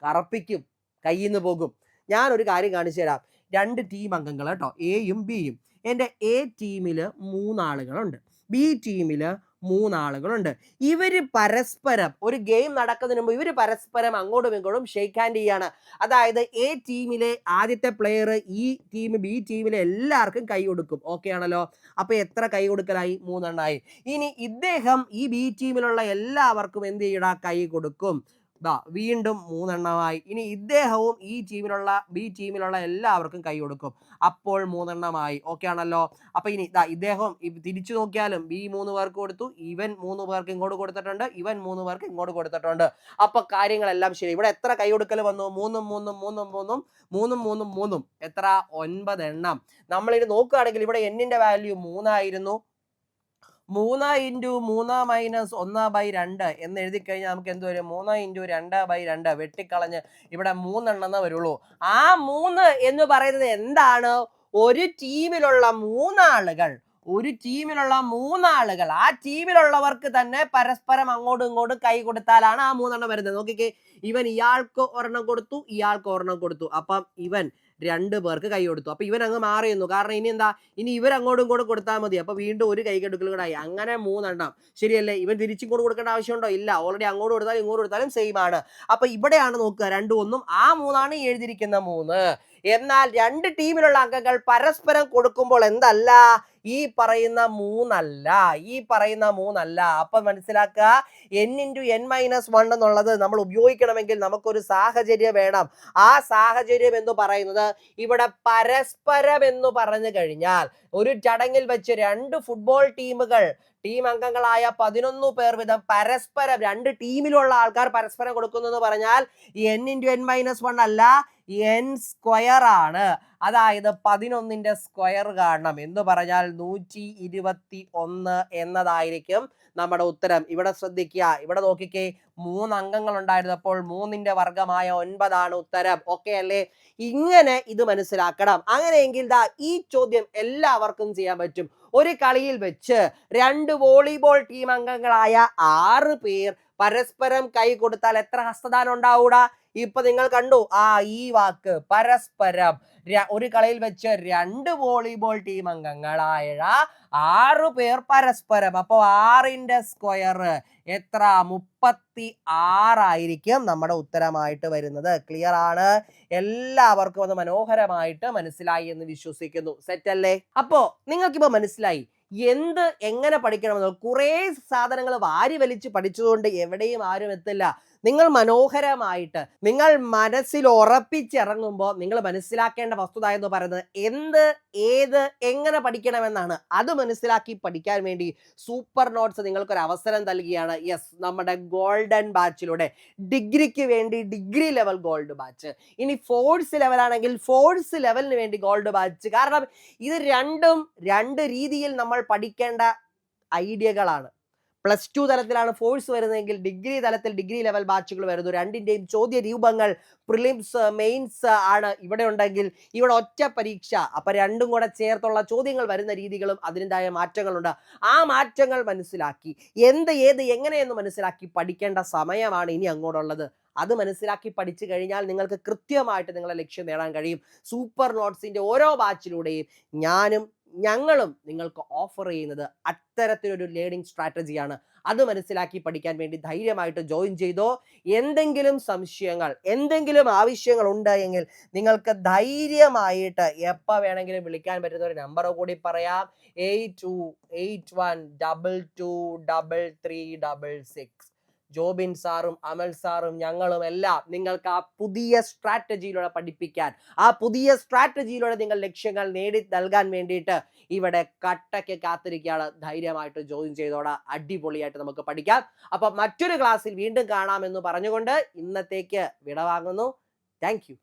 കറപ്പിക്കും, കയ്യിൽ നിന്ന് പോകും. ഞാൻ ഒരു കാര്യം കാണിച്ചു തരാം. 2 ടീം അംഗങ്ങൾ കേട്ടോ, എയും ബിയും. എൻ്റെ എ ടീമില് 3 ആളുകളുണ്ട്, ബി ടീമില് 3 ആളുകളുണ്ട്. ഇവര് പരസ്പരം ഒരു ഗെയിം നടക്കുന്നതിന് മുമ്പ് ഇവര് പരസ്പരം അങ്ങോട്ടും ഇങ്ങോട്ടും ഷേക്ക് ഹാൻഡ് ചെയ്യാണ്. അതായത് എ ടീമിലെ ആദ്യത്തെ പ്ലെയർ ഈ ടീം ബി ടീമിലെ എല്ലാവർക്കും കൈ കൊടുക്കും. ഓക്കെ ആണല്ലോ. അപ്പൊ എത്ര കൈ കൊടുക്കലായി? 3 എണ്ണമായി. ഇനി ഇദ്ദേഹം ഈ ബി ടീമിലുള്ള എല്ലാവർക്കും എന്ത് ചെയ്യടാ? കൈ കൊടുക്കും. വീണ്ടും 3 എണ്ണമായി. ഇനി ഇദ്ദേഹവും ഈ ടീമിലുള്ള ബി ടീമിലുള്ള എല്ലാവർക്കും കൈ കൊടുക്കും. അപ്പോൾ 3 എണ്ണമായി. ഓക്കെ ആണല്ലോ. അപ്പൊ ഇനി ഇദ്ദേഹം തിരിച്ചു നോക്കിയാലും ബി 3 പേർക്ക് കൊടുത്തു, ഇവൻ 3 പേർക്ക് ഇങ്ങോട്ട് കൊടുത്തിട്ടുണ്ട്, ഇവൻ 3 പേർക്ക് ഇങ്ങോട്ട് കൊടുത്തിട്ടുണ്ട്. അപ്പൊ കാര്യങ്ങളെല്ലാം ശരി. ഇവിടെ എത്ര കൈ കൊടുക്കൽ വന്നു? 3 എത്ര? 9 എണ്ണം. നമ്മൾ ഇത് നോക്കുകയാണെങ്കിൽ ഇവിടെ എന്നിന്റെ വാല്യൂ 3 ആയിരുന്നു. 3 × 3 - 1/2 എന്ന് എഴുതി കഴിഞ്ഞാൽ നമുക്ക് എന്ത് വരും? 3 × 2/2 വെട്ടിക്കളഞ്ഞ് ഇവിടെ 3 എണ്ണം വരുള്ളൂ. ആ 3 എന്ന് പറയുന്നത് എന്താണ്? ഒരു ടീമിലുള്ള 3 ആളുകൾ, ആ ടീമിലുള്ളവർക്ക് തന്നെ പരസ്പരം അങ്ങോട്ടും ഇങ്ങോട്ടും കൈ കൊടുത്താലാണ് ആ 3 എണ്ണം വരുന്നത്. നോക്കിക്കേ, ഇവൻ ഇയാൾക്ക് ഒരെണ്ണം കൊടുത്തു, ഇയാൾക്ക് ഒരെണ്ണം കൊടുത്തു. അപ്പം ഇവൻ 2 പേർക്ക് കൈ കൊടുത്തു. അപ്പൊ ഇവൻ അങ്ങ് മാറിയുന്നു. കാരണം ഇനി എന്താ? ഇനി ഇവർ അങ്ങോട്ടും ഇങ്ങോട്ടും കൊടുത്താൽ മതി. അപ്പൊ വീണ്ടും ഒരു കൈ കൊടുക്കൽ കൂടെ ആയി. അങ്ങനെ 3 എണ്ണം. ശരിയല്ലേ? ഇവൻ തിരിച്ചിങ്ങോട്ട് കൊടുക്കേണ്ട ആവശ്യമുണ്ടോ? ഇല്ല. ഓൾറെഡി അങ്ങോട്ട് കൊടുത്താലും ഇങ്ങോട്ട് കൊടുത്താലും സെയിം ആണ്. അപ്പൊ ഇവിടെയാണ് നോക്കുക, 2 1 ആ 3 ആണ് എഴുതിയിരിക്കുന്ന 3. എന്നാൽ 2 ടീമിലുള്ള അംഗങ്ങൾ പരസ്പരം കൊടുക്കുമ്പോൾ എന്തല്ല? ഈ പറയുന്ന 3 അല്ല. അപ്പൊ മനസ്സിലാക്കുക, n × n - 1 എന്നുള്ളത് നമ്മൾ ഉപയോഗിക്കണമെങ്കിൽ നമുക്കൊരു സാഹചര്യം വേണം. ആ സാഹചര്യം എന്ന് പറയുന്നത് ഇവിടെ പരസ്പരം എന്ന് പറഞ്ഞു കഴിഞ്ഞാൽ, ഒരു ചടങ്ങിൽ വെച്ച് 2 ഫുട്ബോൾ ടീം അംഗങ്ങളായ 11 പേർ വീതം പരസ്പരം 2 ടീമിലുള്ള ആൾക്കാർ പരസ്പരം കൊടുക്കുന്നു എന്ന് പറഞ്ഞാൽ n × n - 1 അല്ല, n² ആണ്. അതായത് 11ന്റെ സ്ക്വയർ കാണണം എന്ന് പറഞ്ഞാൽ 121 എന്നതായിരിക്കും നമ്മുടെ ഉത്തരം. ഇവിടെ ശ്രദ്ധിക്കുക, ഇവിടെ നോക്കിക്കേ, 3 അംഗങ്ങൾ ഉണ്ടായിരുന്നപ്പോൾ 3ന്റെ വർഗമായ 9 ആണ് ഉത്തരം. ഓക്കെ അല്ലേ? ഇങ്ങനെ ഇത് മനസ്സിലാക്കണം. അങ്ങനെയെങ്കിൽ ഈ ചോദ്യം എല്ലാവർക്കും ചെയ്യാൻ പറ്റും. ഒരു കളിയിൽ വെച്ച് 2 വോളിബോൾ ടീം അംഗങ്ങളായ 6 പേർ പരസ്പരം കൈ കൊടുത്താൽ എത്ര ഹസ്തദാനം ഉണ്ടാവൂടാ? ഇപ്പൊ നിങ്ങൾ കണ്ടു ഈ വാക്ക് പരസ്പരം. ഒരു കളിയിൽ വെച്ച് 2 വോളിബോൾ ടീം അംഗങ്ങളായ 6 പേർ പരസ്പരം. അപ്പൊ 6ന്റെ സ്ക്വയർ എത്ര? 36 ആയിരിക്കും നമ്മുടെ ഉത്തരമായിട്ട് വരുന്നത്. ക്ലിയർ ആണ്? എല്ലാവർക്കും അത് മനോഹരമായിട്ട് മനസ്സിലായി എന്ന് വിശ്വസിക്കുന്നു. സെറ്റ് അല്ലേ? അപ്പോ നിങ്ങൾക്കിപ്പോ മനസ്സിലായി എങ്ങനെ പഠിക്കണമെന്ന്. കുറെ സാധനങ്ങൾ വാരി വലിച്ച് പഠിച്ചതുകൊണ്ട് എവിടെയും ആരും എത്തില്ല. നിങ്ങൾ മനോഹരമായിട്ട് നിങ്ങൾ മനസ്സിൽ ഉറപ്പിച്ചിറങ്ങുമ്പോൾ നിങ്ങൾ മനസ്സിലാക്കേണ്ട വസ്തുത എന്ന് പറയുന്നത് എങ്ങനെ പഠിക്കണമെന്നാണ്. അത് മനസ്സിലാക്കി പഠിക്കാൻ വേണ്ടി സൂപ്പർ നോട്ട്സ് നിങ്ങൾക്കൊരു അവസരം നൽകുകയാണ്. യെസ്, നമ്മുടെ ഗോൾഡൻ ബാച്ചിലൂടെ ഡിഗ്രിക്ക് വേണ്ടി ഡിഗ്രി ലെവൽ ഗോൾഡ് ബാച്ച്, ഇനി ഫോഴ്സ് ലെവൽ ആണെങ്കിൽ ഫോഴ്സ് ലെവലിന് വേണ്ടി ഗോൾഡ് ബാച്ച്. കാരണം ഇത് രണ്ടും 2 രീതിയിൽ നമ്മൾ പഠിക്കേണ്ട ഐഡിയകളാണ്. +2 തലത്തിലാണ് ഫോഴ്സ് വരുന്നതെങ്കിൽ ഡിഗ്രി തലത്തിൽ ഡിഗ്രി ലെവൽ ബാച്ചുകൾ വരുന്നു. 2ന്റെയും ചോദ്യ രൂപങ്ങൾ പ്രിലിംസ് മെയിൻസ് ആണ് ഇവിടെ ഉണ്ടെങ്കിൽ ഇവിടെ ഒറ്റ പരീക്ഷ. അപ്പൊ 2ഉം കൂടെ ചേർത്തുള്ള ചോദ്യങ്ങൾ വരുന്ന രീതികളും അതിൻ്റെതായ മാറ്റങ്ങളുണ്ട്. ആ മാറ്റങ്ങൾ മനസ്സിലാക്കി എങ്ങനെയെന്ന് മനസ്സിലാക്കി പഠിക്കേണ്ട സമയമാണ് ഇനി അങ്ങോട്ടുള്ളത്. അത് മനസ്സിലാക്കി പഠിച്ചു കഴിഞ്ഞാൽ നിങ്ങൾക്ക് കൃത്യമായിട്ട് നിങ്ങളെ ലക്ഷ്യം നേടാൻ കഴിയും. സൂപ്പർ നോട്ട്സിന്റെ ഓരോ ബാച്ചിലൂടെയും ഞങ്ങളും നിങ്ങൾക്ക് ഓഫർ ചെയ്യുന്നത് അത്തരത്തിലൊരു ലേണിംഗ് സ്ട്രാറ്റജിയാണ്. അത് മനസ്സിലാക്കി പഠിക്കാൻ വേണ്ടി ധൈര്യമായിട്ട് ജോയിൻ ചെയ്തോ. എന്തെങ്കിലും സംശയങ്ങൾ, എന്തെങ്കിലും ആവശ്യങ്ങൾ ഉണ്ടെങ്കിൽ നിങ്ങൾക്ക് ധൈര്യമായിട്ട് എപ്പോൾ വേണമെങ്കിലും വിളിക്കാൻ പറ്റുന്ന ഒരു നമ്പർ കൂടി പറയാം. 8281223366. ജോബിൻ സാറും അമൽ സാറും ഞങ്ങളും എല്ലാം നിങ്ങൾക്ക് ആ പുതിയ സ്ട്രാറ്റജിയിലൂടെ പഠിപ്പിക്കാൻ, ആ പുതിയ സ്ട്രാറ്റജിയിലൂടെ നിങ്ങൾ ലക്ഷ്യങ്ങൾ നേടി നൽകാൻ വേണ്ടിയിട്ട് ഇവിടെ കട്ടയ്ക്ക് കാത്തിരിക്കുകയാണ്. ധൈര്യമായിട്ട് ജോയിൻ ചെയ്തോടാ, അടിപൊളിയായിട്ട് നമുക്ക് പഠിക്കാം. അപ്പൊ മറ്റൊരു ക്ലാസ്സിൽ വീണ്ടും കാണാമെന്ന് പറഞ്ഞുകൊണ്ട് ഇന്നത്തേക്ക് വിടവാങ്ങുന്നു. Thank you.